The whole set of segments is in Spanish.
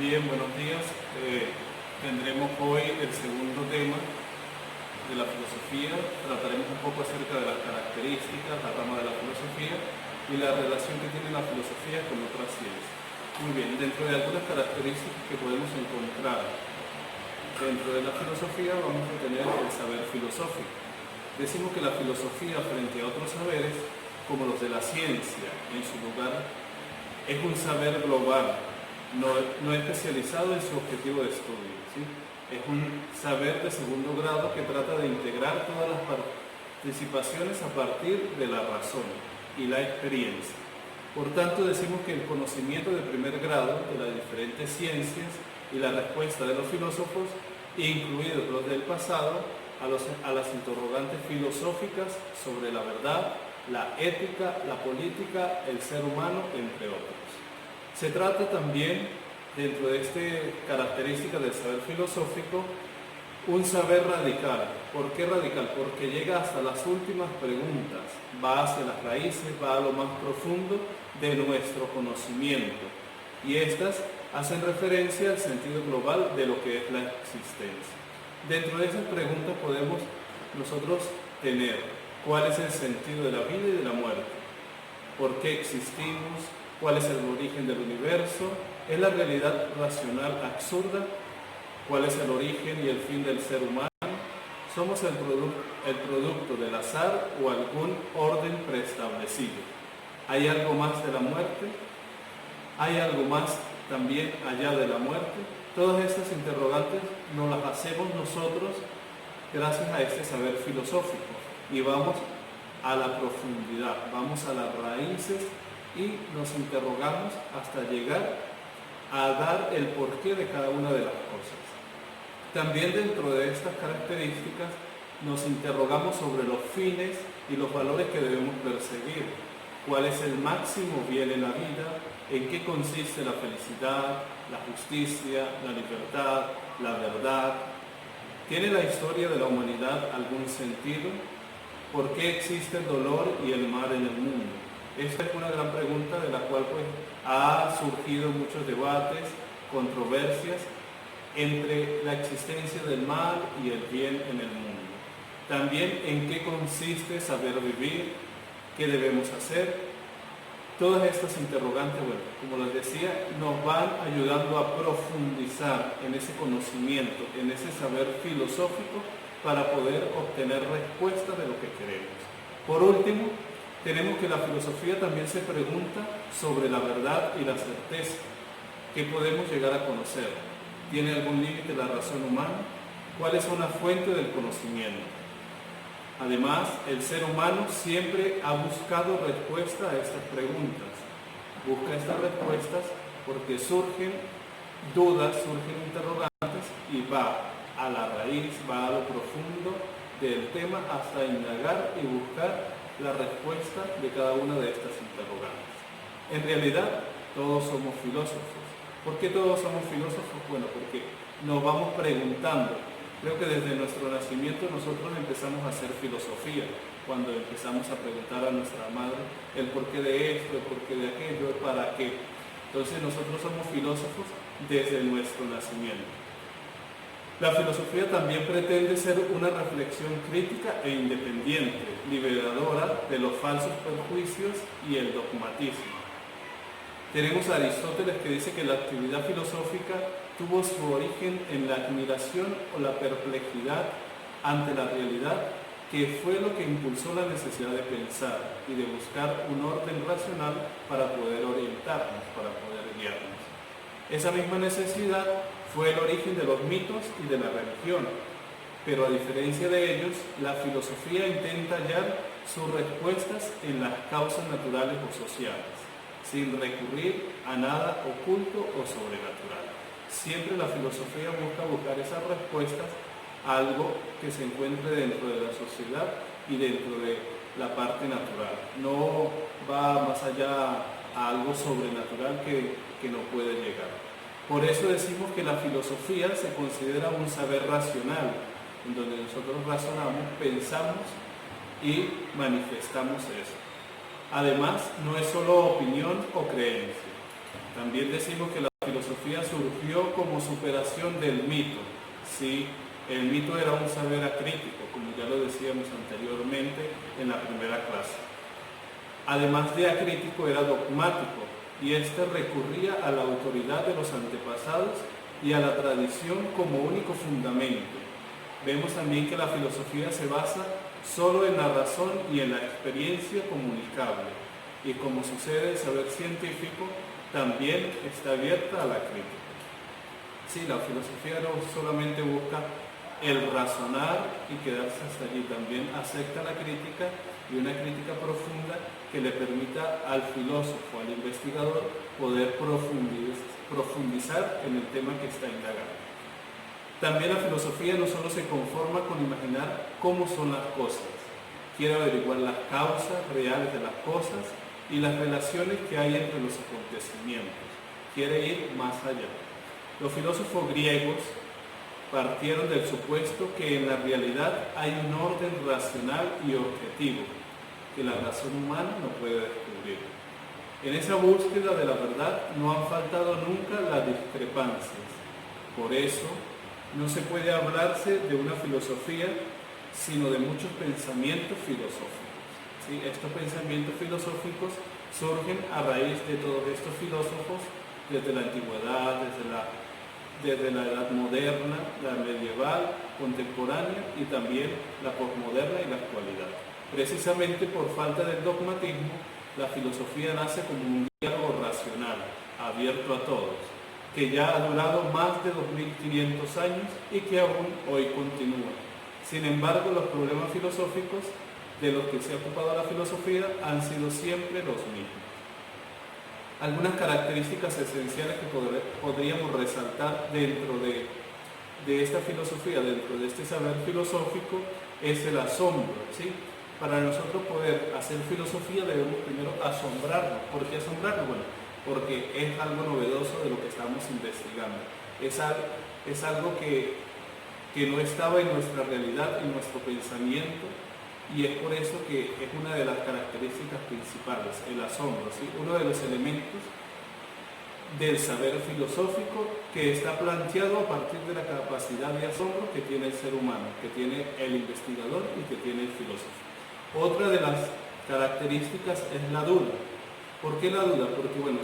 Bien, buenos días. Tendremos hoy el segundo tema de la filosofía. Trataremos un poco acerca de las características, la rama de la filosofía y la relación que tiene la filosofía con otras ciencias. Muy bien, dentro de algunas características que podemos encontrar dentro de la filosofía vamos a tener el saber filosófico. Decimos que la filosofía frente a otros saberes, como los de la ciencia, en su lugar, es un saber global, no especializado en su objetivo de estudio, ¿sí? Es un saber de segundo grado que trata de integrar todas las participaciones a partir de la razón y la experiencia. Por tanto, decimos que el conocimiento de primer grado de las diferentes ciencias y la respuesta de los filósofos, incluidos los del pasado, a las interrogantes filosóficas sobre la verdad, la ética, la política, el ser humano, entre otros. Se trata también, dentro de esta característica del saber filosófico, un saber radical. ¿Por qué radical? Porque llega hasta las últimas preguntas, va hacia las raíces, va a lo más profundo de nuestro conocimiento. Y estas hacen referencia al sentido global de lo que es la existencia. Dentro de esas preguntas podemos nosotros tener cuál es el sentido de la vida y de la muerte, por qué existimos, cuál es el origen del universo, es la realidad racional absurda, cuál es el origen y el fin del ser humano, somos el producto del azar o algún orden preestablecido. ¿Hay algo más de la muerte? ¿Hay algo más también allá de la muerte? Todas estas interrogantes nos las hacemos nosotros gracias a este saber filosófico y vamos a la profundidad, vamos a las raíces y nos interrogamos hasta llegar a dar el porqué de cada una de las cosas. También dentro de estas características nos interrogamos sobre los fines y los valores que debemos perseguir. ¿Cuál es el máximo bien en la vida? ¿En qué consiste la felicidad, la justicia, la libertad, la verdad? ¿Tiene la historia de la humanidad algún sentido? ¿Por qué existe el dolor y el mal en el mundo? Esta es una gran pregunta de la cual ha surgido muchos debates, controversias entre la existencia del mal y el bien en el mundo. También en qué consiste saber vivir, qué debemos hacer. Todas estas interrogantes, como les decía, nos van ayudando a profundizar en ese conocimiento, en ese saber filosófico para poder obtener respuestas de lo que queremos. Por último, tenemos que la filosofía también se pregunta sobre la verdad y la certeza. ¿Qué podemos llegar a conocer? ¿Tiene algún límite la razón humana? ¿Cuál es una fuente del conocimiento? Además, el ser humano siempre ha buscado respuesta a estas preguntas. Busca estas respuestas porque surgen dudas, surgen interrogantes y va a la raíz, va a lo profundo del tema hasta indagar y buscar la respuesta de cada una de estas interrogantes. En realidad, todos somos filósofos. ¿Por qué todos somos filósofos? Bueno, porque nos vamos preguntando. Creo que desde nuestro nacimiento nosotros empezamos a hacer filosofía, cuando empezamos a preguntar a nuestra madre el porqué de esto, el porqué de aquello, el para qué. Entonces nosotros somos filósofos desde nuestro nacimiento. La filosofía también pretende ser una reflexión crítica e independiente, liberadora de los falsos prejuicios y el dogmatismo. Tenemos a Aristóteles que dice que la actividad filosófica tuvo su origen en la admiración o la perplejidad ante la realidad, que fue lo que impulsó la necesidad de pensar y de buscar un orden racional para poder orientarnos, para poder guiarnos. Esa misma necesidad fue el origen de los mitos y de la religión, pero a diferencia de ellos, la filosofía intenta hallar sus respuestas en las causas naturales o sociales, sin recurrir a nada oculto o sobrenatural. Siempre la filosofía buscar esas respuestas a algo que se encuentre dentro de la sociedad y dentro de la parte natural. No va más allá a algo sobrenatural que no puede llegar. Por eso decimos que la filosofía se considera un saber racional, en donde nosotros razonamos, pensamos y manifestamos eso. Además, no es solo opinión o creencia. También decimos que la filosofía surgió como superación del mito. ¿Sí? El mito era un saber acrítico, como ya lo decíamos anteriormente en la primera clase. Además de acrítico, era dogmático, y este recurría a la autoridad de los antepasados y a la tradición como único fundamento. Vemos también que la filosofía se basa solo en la razón y en la experiencia comunicable, y como sucede el saber científico, también está abierta a la crítica. Sí, la filosofía no solamente busca el razonar y quedarse hasta allí, también acepta la crítica, y una crítica profunda que le permita al filósofo, al investigador, poder profundizar en el tema que está indagando. También la filosofía no solo se conforma con imaginar cómo son las cosas, quiere averiguar las causas reales de las cosas y las relaciones que hay entre los acontecimientos, quiere ir más allá. Los filósofos griegos partieron del supuesto que en la realidad hay un orden racional y objetivo que la razón humana no puede descubrir. En esa búsqueda de la verdad no han faltado nunca las discrepancias. Por eso no se puede hablarse de una filosofía, sino de muchos pensamientos filosóficos. ¿Sí? Estos pensamientos filosóficos surgen a raíz de todos estos filósofos desde la antigüedad, desde la edad moderna, la medieval, contemporánea y también la posmoderna y la actualidad. Precisamente por falta del dogmatismo, la filosofía nace como un diálogo racional, abierto a todos, que ya ha durado más de 2500 años y que aún hoy continúa. Sin embargo, los problemas filosóficos de los que se ha ocupado la filosofía han sido siempre los mismos. Algunas características esenciales que podríamos resaltar dentro de esta filosofía, dentro de este saber filosófico, es el asombro, ¿sí? Para nosotros poder hacer filosofía debemos primero asombrarnos. ¿Por qué asombrarnos? Bueno, porque es algo novedoso de lo que estamos investigando. Es algo que no estaba en nuestra realidad, en nuestro pensamiento, y es por eso que es una de las características principales, el asombro, ¿sí? Uno de los elementos del saber filosófico que está planteado a partir de la capacidad de asombro que tiene el ser humano, que tiene el investigador y que tiene el filósofo. Otra de las características es la duda. ¿Por qué la duda? Porque, bueno,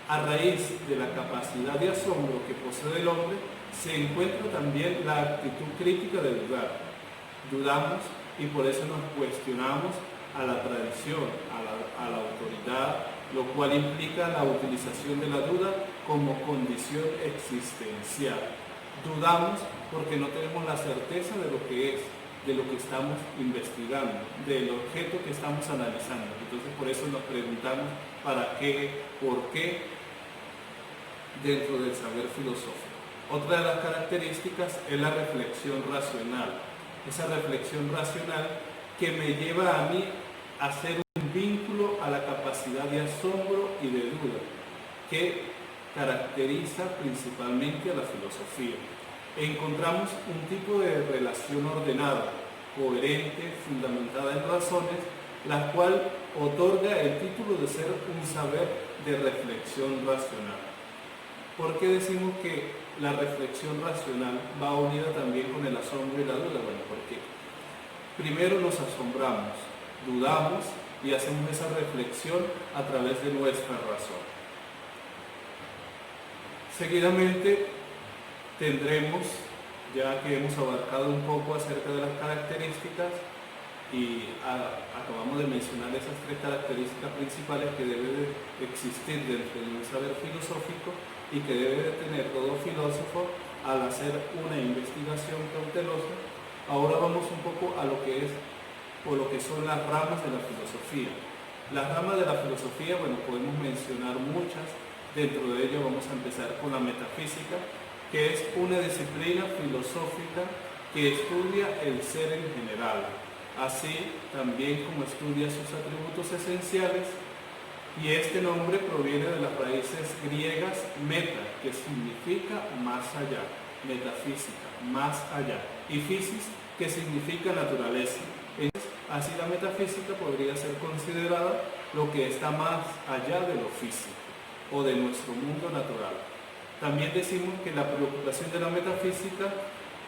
a raíz de la capacidad de asombro que posee el hombre, se encuentra también la actitud crítica de dudar. Dudamos y por eso nos cuestionamos a la tradición, a la autoridad, lo cual implica la utilización de la duda como condición existencial. Dudamos porque no tenemos la certeza de lo que es, de lo que estamos investigando, del objeto que estamos analizando. Entonces por eso nos preguntamos para qué, por qué, dentro del saber filosófico. Otra de las características es la reflexión racional. Esa reflexión racional que me lleva a mí a hacer un vínculo a la capacidad de asombro y de duda que caracteriza principalmente a la filosofía. Encontramos un tipo de relación ordenada, coherente, fundamentada en razones, la cual otorga el título de ser un saber de reflexión racional. ¿Por qué decimos que la reflexión racional va unida también con el asombro y la duda? Bueno, porque primero nos asombramos, dudamos y hacemos esa reflexión a través de nuestra razón. Seguidamente tendremos, ya que hemos abarcado un poco acerca de las características y acabamos de mencionar esas tres características principales que deben existir dentro de un saber filosófico y que debe de tener todo filósofo al hacer una investigación cautelosa. Ahora vamos un poco a lo que es o lo que son las ramas de la filosofía. Las ramas de la filosofía, bueno, podemos mencionar muchas. Dentro de ello vamos a empezar con la metafísica, que es una disciplina filosófica que estudia el ser en general, así también como estudia sus atributos esenciales, y este nombre proviene de las raíces griegas meta, que significa más allá, metafísica, más allá, y physis, que significa naturaleza. Entonces, así la metafísica podría ser considerada lo que está más allá de lo físico. o de nuestro mundo natural. También decimos que la preocupación de la metafísica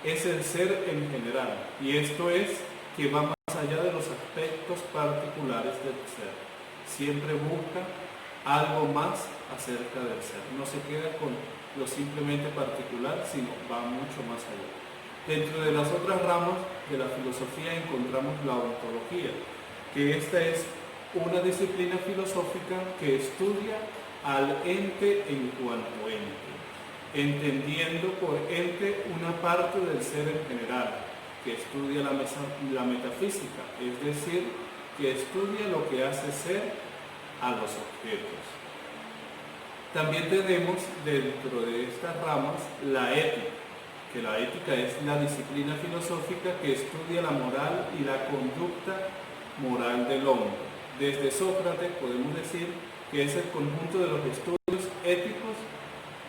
es el ser en general, y esto es que va más allá de los aspectos particulares del ser. Siempre busca algo más acerca del ser. No se queda con lo simplemente particular, sino va mucho más allá. Dentro de las otras ramas de la filosofía encontramos la ontología, que esta es una disciplina filosófica que estudia al ente en cuanto ente, entendiendo por ente una parte del ser en general, que estudia la metafísica, es decir, que estudia lo que hace ser a los objetos. También tenemos dentro de estas ramas la ética, que la ética es la disciplina filosófica que estudia la moral y la conducta moral del hombre. Desde Sócrates podemos decir que es el conjunto de los estudios éticos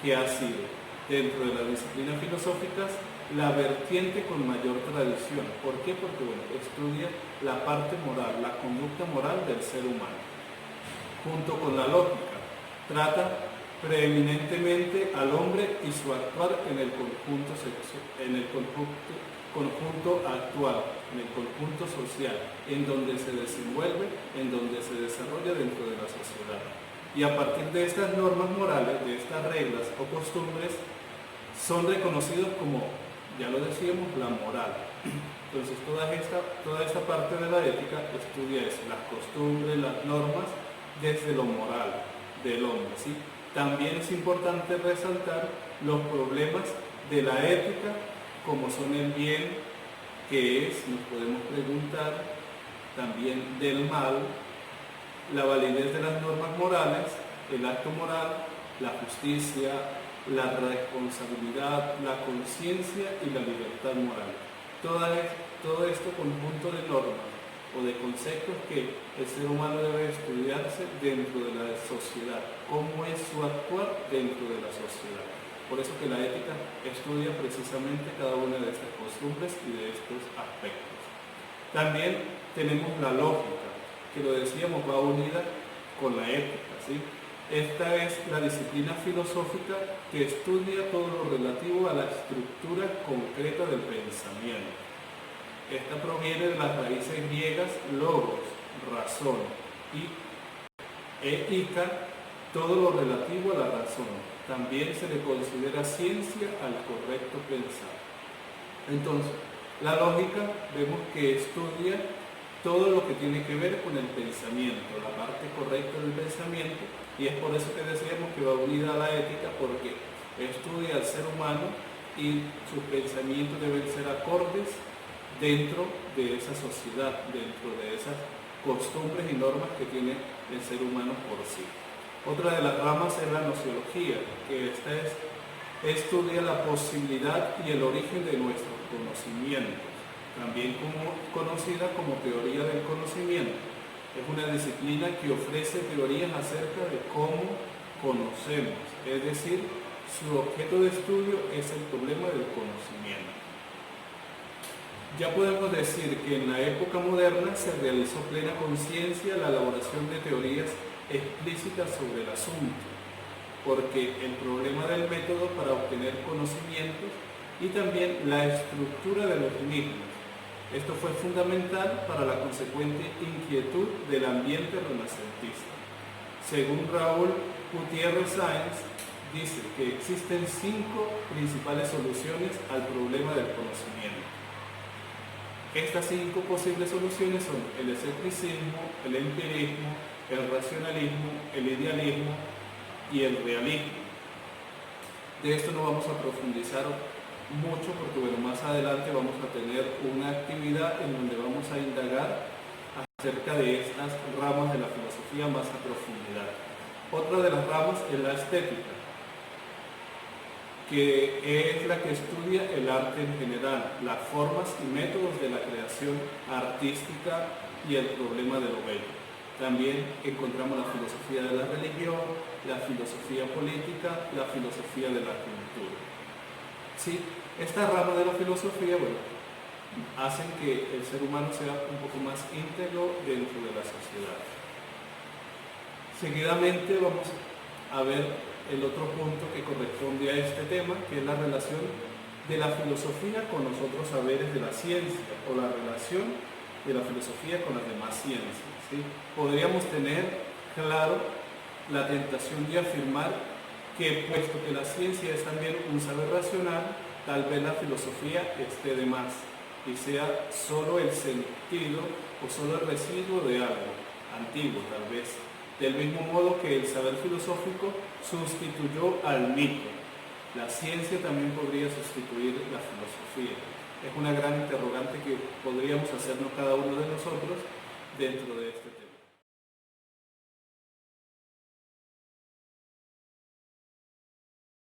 que ha sido, dentro de las disciplinas filosóficas, la vertiente con mayor tradición. ¿Por qué? Porque estudia la parte moral, la conducta moral del ser humano. Junto con la lógica, trata preeminentemente al hombre y su actuar en el conjunto actual, en el conjunto social, en donde se desenvuelve, en donde se desarrolla dentro de la sociedad. Y a partir de estas normas morales, de estas reglas o costumbres, son reconocidos como, ya lo decíamos, la moral. Entonces toda esta parte de la ética estudia eso, las costumbres, las normas, desde lo moral del hombre, ¿sí? También es importante resaltar los problemas de la ética, como son el bien, que es, nos podemos preguntar, también del mal, la validez de las normas morales, el acto moral, la justicia, la responsabilidad, la conciencia y la libertad moral. Todo este conjunto de normas o de conceptos que el ser humano debe estudiarse dentro de la sociedad, cómo es su actuar dentro de la sociedad. Por eso que la ética estudia precisamente cada una de estas costumbres y de estos aspectos. También tenemos la lógica, que lo decíamos, va unida con la ética, ¿sí? Esta es la disciplina filosófica que estudia todo lo relativo a la estructura concreta del pensamiento. Esta proviene de las raíces griegas logos, razón, y ica, todo lo relativo a la razón. También se le considera ciencia al correcto pensar. Entonces, la lógica vemos que estudia todo lo que tiene que ver con el pensamiento, la parte correcta del pensamiento, y es por eso que decíamos que va unida a la ética, porque estudia al ser humano y sus pensamientos deben ser acordes dentro de esa sociedad, dentro de esas costumbres y normas que tiene el ser humano por sí. Otra de las ramas es la nociología, que estudia la posibilidad y el origen de nuestros conocimientos, también conocida como teoría del conocimiento. Es una disciplina que ofrece teorías acerca de cómo conocemos, es decir, su objeto de estudio es el problema del conocimiento. Ya podemos decir que en la época moderna se realizó plena conciencia la elaboración de teorías explícitas sobre el asunto, porque el problema del método para obtener conocimientos y también la estructura de los mismos. Esto fue fundamental para la consecuente inquietud del ambiente renacentista. Según Raúl Gutiérrez Sáenz, dice que existen 5 principales soluciones al problema del conocimiento. Estas 5 posibles soluciones son el escepticismo, el empirismo, el racionalismo, el idealismo y el realismo. De esto no vamos a profundizar mucho porque más adelante vamos a tener una actividad en donde vamos a indagar acerca de estas ramas de la filosofía más a profundidad. Otra de las ramas es la estética, que es la que estudia el arte en general, las formas y métodos de la creación artística y el problema de lo bello. También encontramos la filosofía de la religión, la filosofía política, la filosofía de la cultura. ¿Sí? Esta rama de la filosofía, hacen que el ser humano sea un poco más íntegro dentro de la sociedad. Seguidamente vamos a ver el otro punto que corresponde a este tema, que es la relación de la filosofía con los otros saberes de la ciencia, o la relación de la filosofía con las demás ciencias, ¿sí? Podríamos tener claro la tentación de afirmar que, puesto que la ciencia es también un saber racional, tal vez la filosofía esté de más y sea solo el sentido o solo el residuo de algo antiguo, tal vez. Del mismo modo que el saber filosófico sustituyó al mito, la ciencia también podría sustituir la filosofía. Es una gran interrogante que podríamos hacernos cada uno de nosotros dentro de este tema.